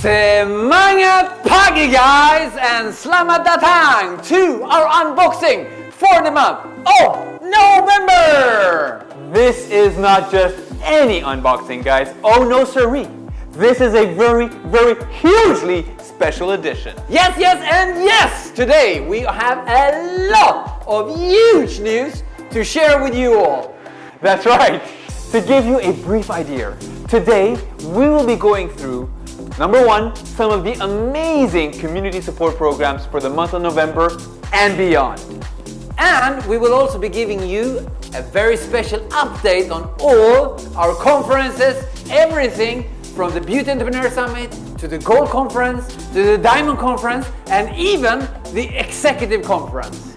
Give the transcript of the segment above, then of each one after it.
Semangat pagi guys, and selamat datang to our unboxing for the month of November! This is not just any unboxing, guys. Oh no siree. This is a very, very hugely special edition. Yes, and yes! Today we have a lot of huge news to share with you all. That's right. To give you a brief idea, today we will be going through number one, some of the amazing community support programs for the month of November and beyond. And we will also be giving you a very special update on all our conferences, everything from the Beauty Entrepreneur Summit to the Gold Conference to the Diamond Conference and even the Executive Conference.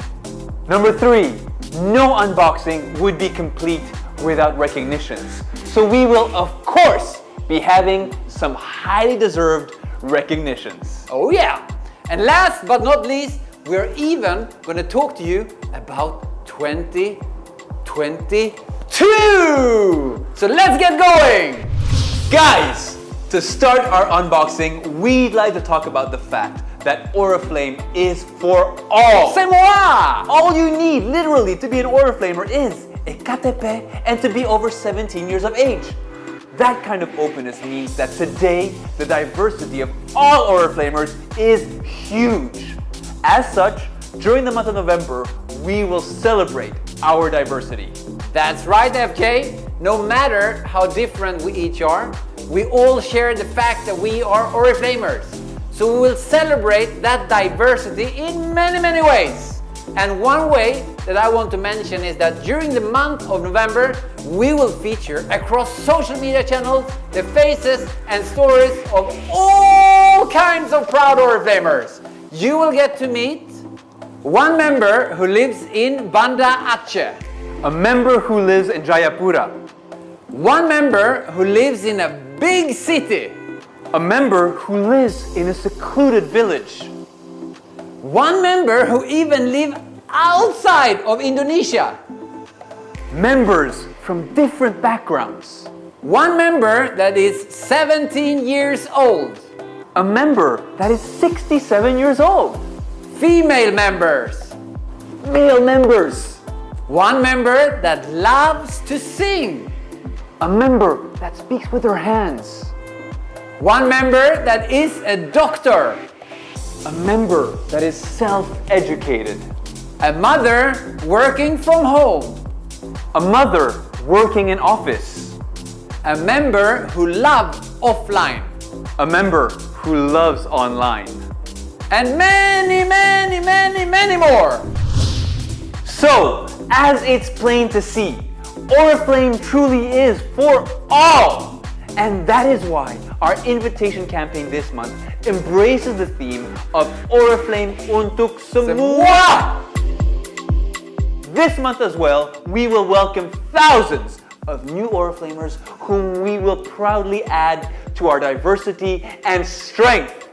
Number three, no unboxing would be complete without recognitions. So we will, of course, be having some highly deserved recognitions. Oh yeah! And last but not least, we're even going to talk to you about 2022! So let's get going! Guys, to start our unboxing, we'd like to talk about the fact that Oriflame is for all. C'est moi! All you need, literally, to be an Oriflamer is a KTP and to be over 17 years of age. That kind of openness means that today, the diversity of all Oriflamers is huge. As such, during the month of November, we will celebrate our diversity. That's right, FK. No matter how different we each are, we all share the fact that we are Oriflamers. So we will celebrate that diversity in many, many ways. And one way that I want to mention is that during the month of November, we will feature across social media channels the faces and stories of all kinds of proud Oriflamers. You will get to meet one member who lives in Banda Aceh, a member who lives in Jayapura, one member who lives in a big city, a member who lives in a secluded village, one member who even lives outside of Indonesia, members from different backgrounds, one member that is 17 years old, a member that is 67 years old, female members, male members, one member that loves to sing, a member that speaks with her hands, one member that is a doctor, a member that is self-educated, a mother working from home, a mother working in office, a member who loves offline, a member who loves online, and many, many, many, many more. So, as it's plain to see, Oriflame truly is for all. And that is why our invitation campaign this month embraces the theme of Oriflame untuk semua. This month as well, we will welcome thousands of new Oriflamers whom we will proudly add to our diversity and strength.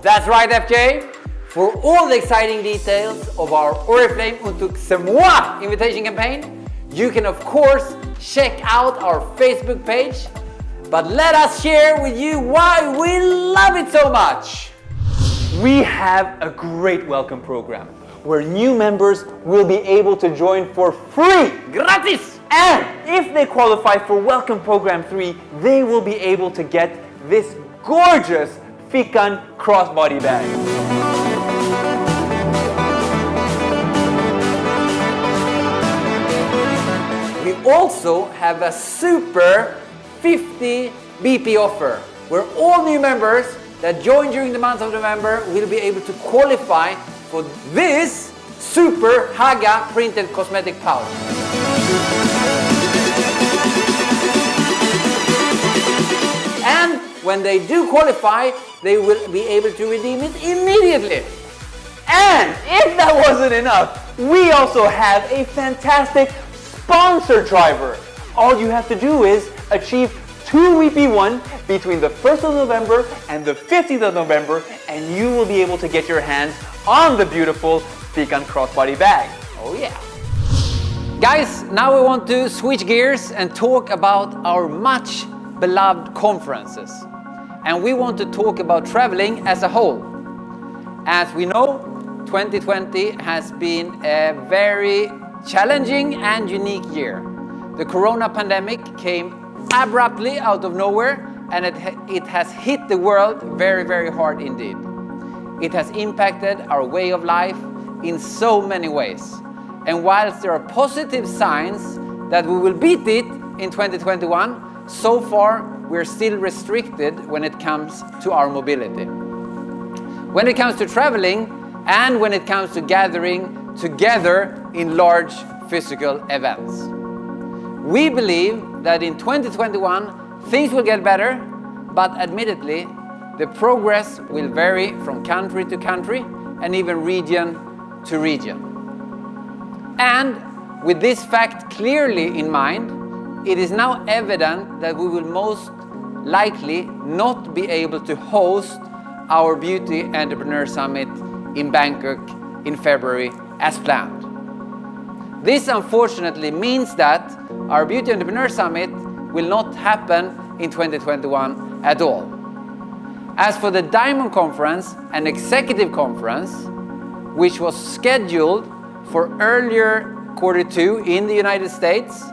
That's right, FJ. For all the exciting details of our Oriflame untuk semua invitation campaign, you can of course check out our Facebook page. But let us share with you why we love it so much. We have a great welcome program where new members will be able to join for free. Gratis! And if they qualify for Welcome Program 3, they will be able to get this gorgeous Fikan crossbody bag. We also have a super 50 BP offer where all new members that join during the month of November will be able to qualify for this super Haga printed cosmetic pouch. And when they do qualify, they will be able to redeem it immediately. And if that wasn't enough, we also have a fantastic sponsor driver. All you have to do is achieve 2 WP1 between the 1st of November and the 15th of November, and you will be able to get your hands on the beautiful Fikan crossbody bag. Oh yeah. Guys, now we want to switch gears and talk about our much beloved conferences. and we want to talk about traveling as a whole. As we know, 2020 has been a very challenging and unique year. The corona pandemic came abruptly out of nowhere, and it has hit the world very, very hard indeed. It has impacted our way of life in so many ways. And whilst there are positive signs that we will beat it in 2021, so far we're still restricted when it comes to our mobility. When it comes to traveling and when it comes to gathering together in large physical events. We believe that in 2021 things will get better, but admittedly the progress will vary from country to country and even region to region. And with this fact clearly in mind, it is now evident that we will most likely not be able to host our Beauty Entrepreneur Summit in Bangkok in February as planned. This unfortunately means that our Beauty Entrepreneur Summit will not happen in 2021 at all. As for the Diamond Conference and Executive Conference, which was scheduled for earlier Q2 in the United States,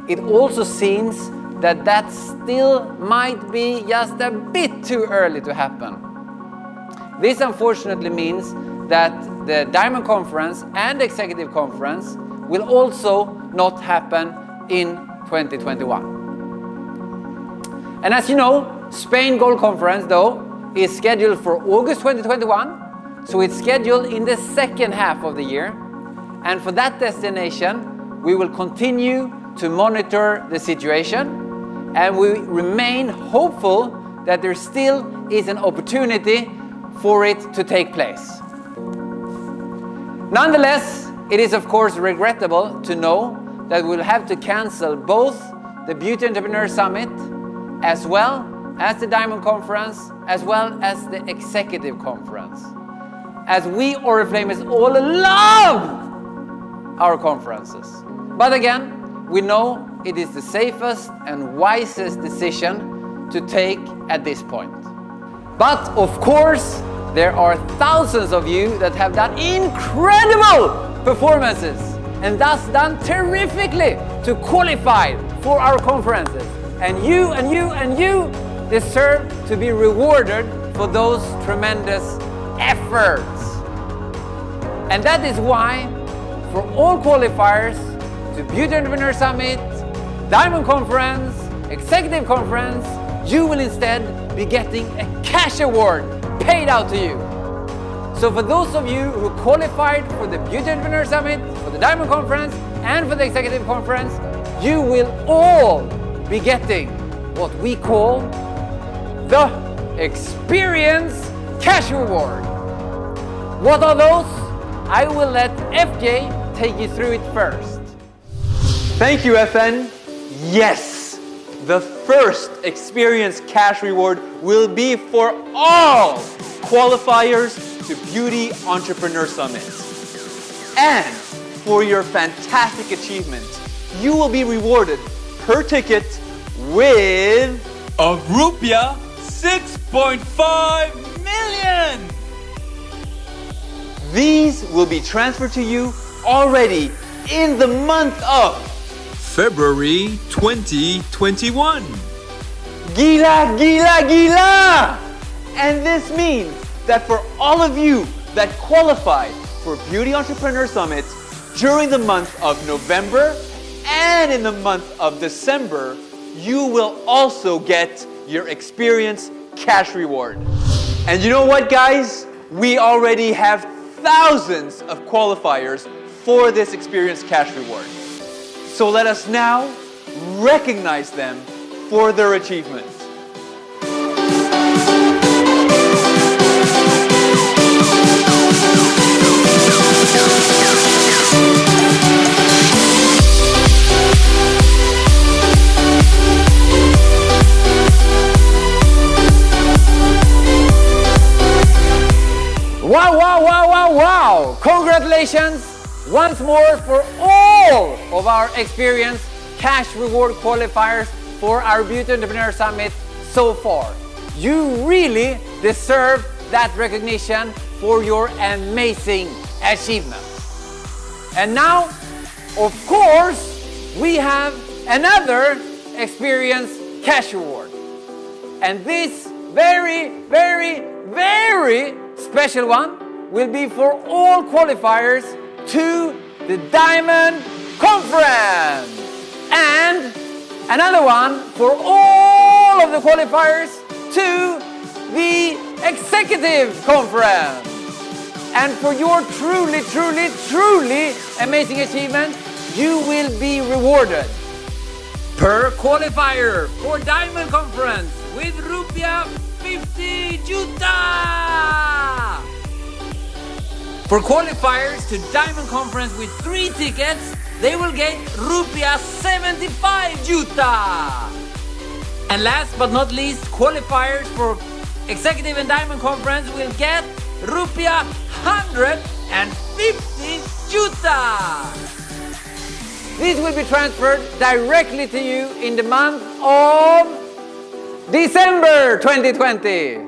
it also seems that that still might be just a bit too early to happen. This unfortunately means that the Diamond Conference and Executive Conference will also not happen in 2021. And as you know, Spain Gold Conference though is scheduled for August 2021, so it's scheduled in the second half of the year. And for that destination, we will continue to monitor the situation, and we remain hopeful that there still is an opportunity for it to take place. Nonetheless, it is of course regrettable to know that we'll have to cancel both the Beauty Entrepreneur Summit as well as the Diamond Conference, as well as the Executive Conference. As we Oriflamers all love our conferences. But again, we know it is the safest and wisest decision to take at this point. But of course, there are thousands of you that have done incredible performances and thus done terrifically to qualify for our conferences. And you deserve to be rewarded for those tremendous efforts. And that is why, for all qualifiers to Beauty Entrepreneur Summit, Diamond Conference, Executive Conference, you will instead be getting a cash award paid out to you. So for those of you who qualified for the Beauty Entrepreneur Summit, for the Diamond Conference, and for the Executive Conference, you will all be getting what we call the Experience Cash Reward. What are those? I will let FJ take you through it first. Thank you, FN. Yes, the first Experience Cash Reward will be for all qualifiers to Beauty Entrepreneur Summit. And for your fantastic achievement, you will be rewarded per ticket with a Rupia 6.5 million! These will be transferred to you already in the month of February 2021. Gila, gila, gila! And this means that for all of you that qualify for Beauty Entrepreneur Summit during the month of November and in the month of December, you will also get your Experience Cash Reward. And you know what, guys? We already have thousands of qualifiers for this Experience Cash Reward. So let us now recognize them for their achievements. Wow, wow, wow, wow, wow! Congratulations once more for all of our Experience Cash Reward qualifiers for our Beauty Entrepreneur Summit so far. You really deserve that recognition for your amazing achievement. And now, of course, we have another Experience Cash Award. And this very, very, very special one will be for all qualifiers to the Diamond Conference. And another one for all of the qualifiers to the Executive Conference. And for your truly, truly, truly amazing achievement, you will be rewarded Per qualifier for Diamond Conference with Rupia 50 juta! For qualifiers to Diamond Conference with 3 tickets, they will get Rupia 75 juta! And last but not least, qualifiers for Executive and Diamond Conference will get Rupia 150 juta! These will be transferred directly to you in the month of December 2020.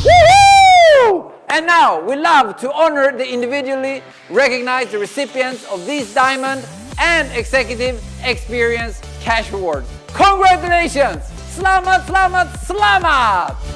Woohoo! And now we love to honor the individually recognized recipients of these Diamond and Executive Experience Cash Awards. Congratulations! Selamat, selamat, selamat!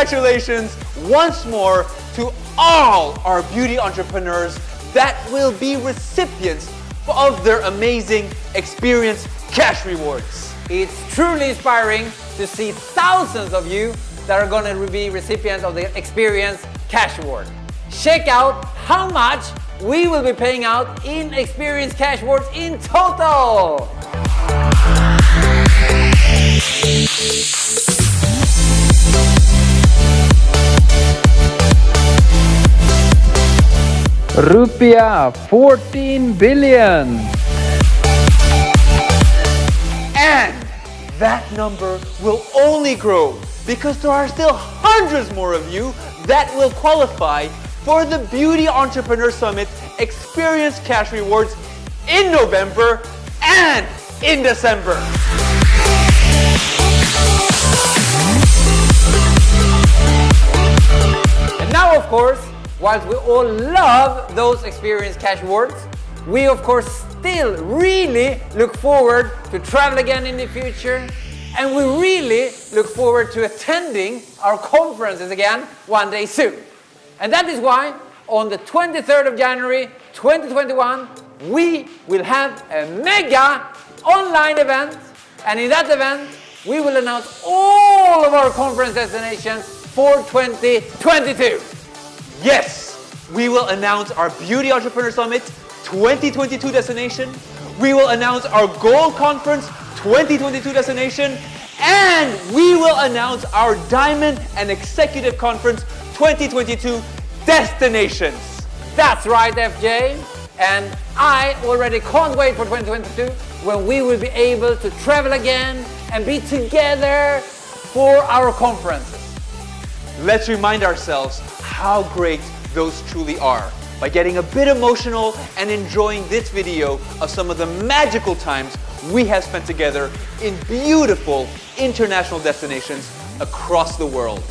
Congratulations once more to all our beauty entrepreneurs that will be recipients of their amazing Experience Cash Rewards. It's truly inspiring to see thousands of you that are going to be recipients of the Experience Cash Award. Check out how much we will be paying out in Experience Cash Awards in total. Rupia 14 billion. And that number will only grow because there are still hundreds more of you that will qualify for the Beauty Entrepreneur Summit Experience Cash Rewards in November and in December. And now, of course, whilst we all love those Experience Cash Awards, we of course still really look forward to travel again in the future, and we really look forward to attending our conferences again one day soon. And that is why on the 23rd of January 2021 we will have a mega online event, and in that event we will announce all of our conference destinations for 2022. Yes, we will announce our Beauty Entrepreneur Summit 2022 destination. We will announce our Gold Conference 2022 destination. And we will announce our Diamond and Executive Conference 2022 destinations. That's right, FJ. And I already can't wait for 2022 when we will be able to travel again and be together for our conferences. Let's remind ourselves how great those truly are by getting a bit emotional and enjoying this video of some of the magical times we have spent together in beautiful international destinations across the world.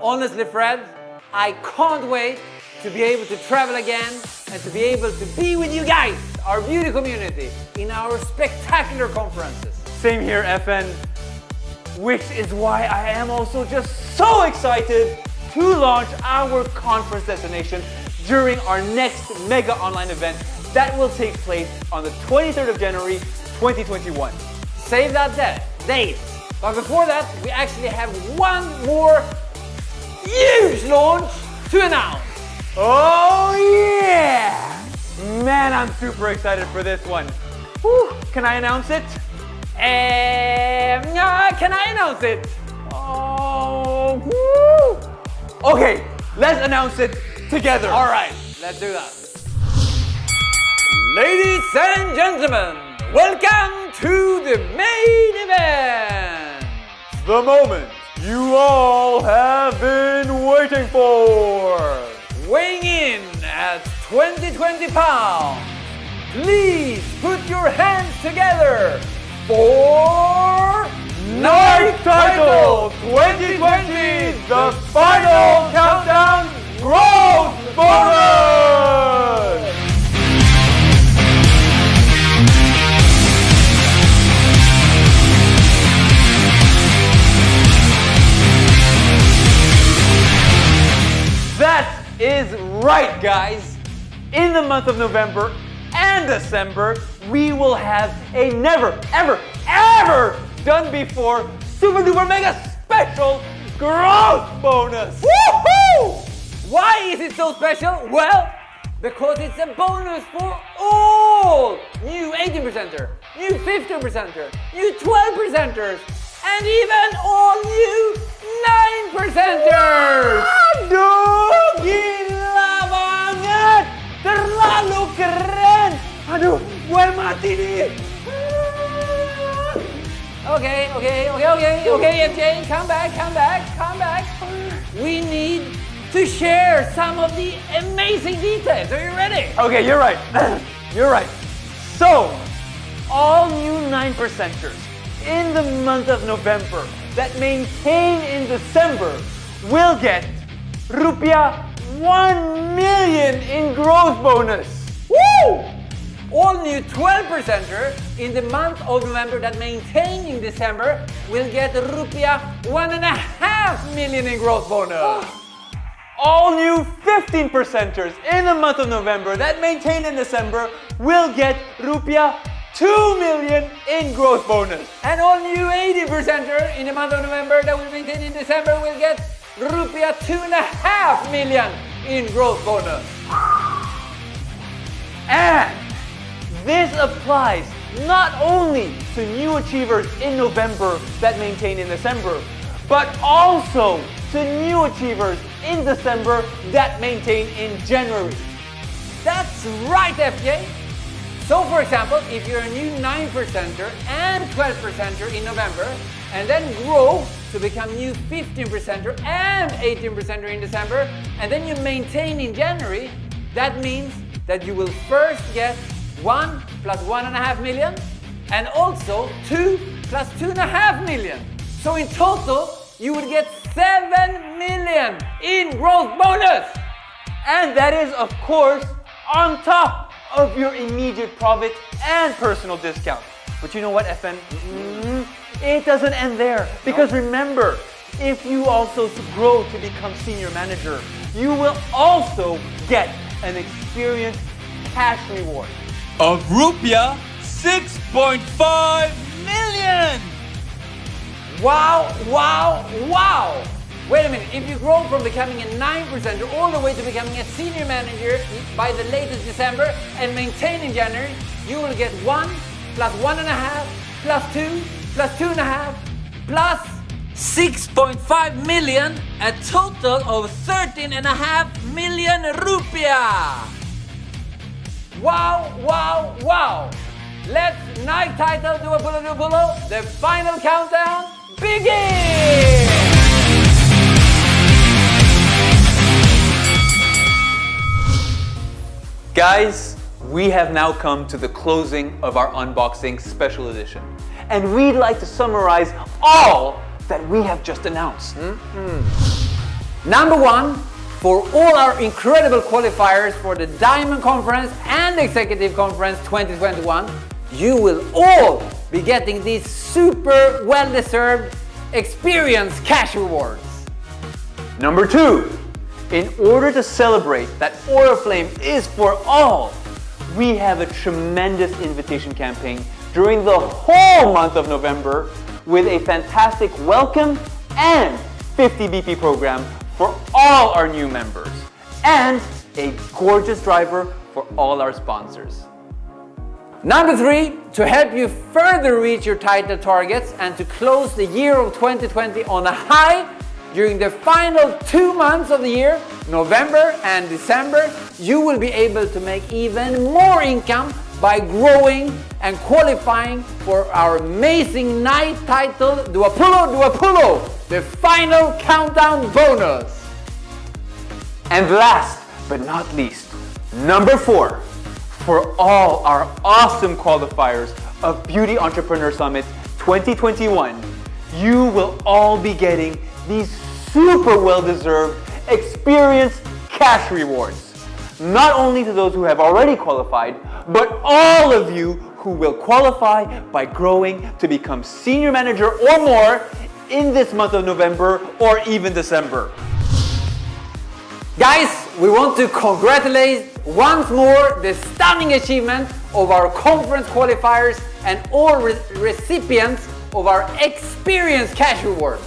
Honestly, Fred, I can't wait to be able to travel again and to be able to be with you guys, our beauty community, in our spectacular conferences. Same here, FN. Which is why I am also just so excited to launch our conference destination during our next mega online event that will take place on the 23rd of January 2021. Save that date. But before that, we actually have one more huge launch to announce. Oh yeah! Man, I'm super excited for this one. Whew. Can I announce it? Can I announce it? Oh, woo. Okay, let's announce it together. All right, let's do that. Ladies and gentlemen, welcome to the main event. The moment you all have been waiting for. Weighing in at 20 pounds, please put your hands together for Night Title 2020, the final countdown growth bonus! That is right, guys. In the month of November and December, we will have a never, ever, ever done before super duper mega special growth bonus. Woohoo! Why is it so special? Well, because it's a bonus for all new 18%er, new 15%er, new 12%ers, and even all new 9%ers! Aduh, gila banget! Terlalu keren! Aduh, gue mati nih! Okay, FJ, come back. We need to share some of the amazing details. Are you ready? Okay, you're right. You're right. So, all new 9%ers in the month of November that maintain in December will get rupiah 1 million in growth bonus. Woo! All new 12%er in the month of November that maintain in December will get rupiah 1.5 million in growth bonus. All new 15%ers in the month of November that maintain in December will get rupiah 2 million in growth bonus. And all new 80%er in the month of November that will maintain in December will get rupiah 2.5 million in growth bonus. And this applies not only to new achievers in November that maintain in December, but also to new achievers in December that maintain in January. That's right, FJ. So for example, if you're a new 9%er and 12%er in November, and then grow to become new 15%er and 18%er in December, and then you maintain in January, that means that you will first get 1 plus 1.5 million, and also 2 plus 2.5 million. So in total, you would get 7 million in growth bonus. And that is, of course, on top of your immediate profit and personal discount. But you know what, FN? It doesn't end there. Because remember, if you also grow to become senior manager, you will also get an experience cash reward of rupiah 6.5 million! Wow! Wait a minute, if you grow from becoming a 9%er all the way to becoming a senior manager by the latest December and maintain in January, you will get 1 plus 1.5 plus 2 plus 2.5 plus 6.5 million, a total of 13.5 million rupiah! Wow! Let's night title do a bullo. The final countdown begin! Guys, we have now come to the closing of our unboxing special edition. And we'd like to summarize all that we have just announced. Number one, for all our incredible qualifiers for the Diamond Conference and Executive Conference 2021, you will all be getting these super well-deserved experience cash rewards. Number two, in order to celebrate that Oriflame is for all, we have a tremendous invitation campaign during the whole month of November with a fantastic welcome and 50 BP program for all our new members and a gorgeous driver for all our sponsors. Number three, to help you further reach your title targets and to close the year of 2020 on a high during the final 2 months of the year, November and December, you will be able to make even more income by growing and qualifying for our amazing night title, Duapulo, the final countdown bonus. And last but not least, number four, for all our awesome qualifiers of Beauty Entrepreneur Summit 2021, you will all be getting these super well-deserved experience cash rewards. Not only to those who have already qualified, but all of you who will qualify by growing to become senior manager or more in this month of November or even December. Guys, we want to congratulate once more the stunning achievement of our conference qualifiers and all recipients of our experience cash rewards.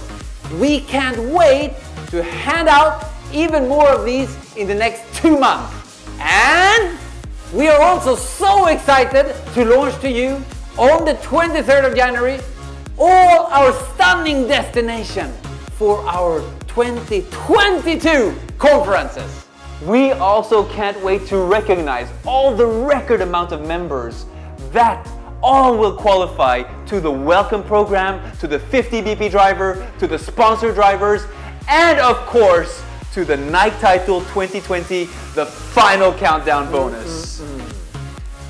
We can't wait to hand out even more of these in the next 2 months. And we are also so excited to launch to you on the 23rd of January all our stunning destination for our 2022 conferences. We also can't wait to recognize all the record amount of members that all will qualify to the welcome program, to the 50 BP driver, to the sponsor drivers, and of course, to the night title 2020, the final countdown bonus.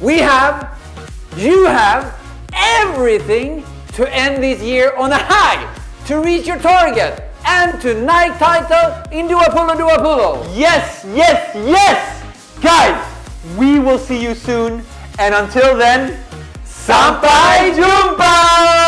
You have everything to end this year on a high, to reach your target, and to night title in Duapulo. Yes! Guys, we will see you soon, and until then, Sampai Jumpa!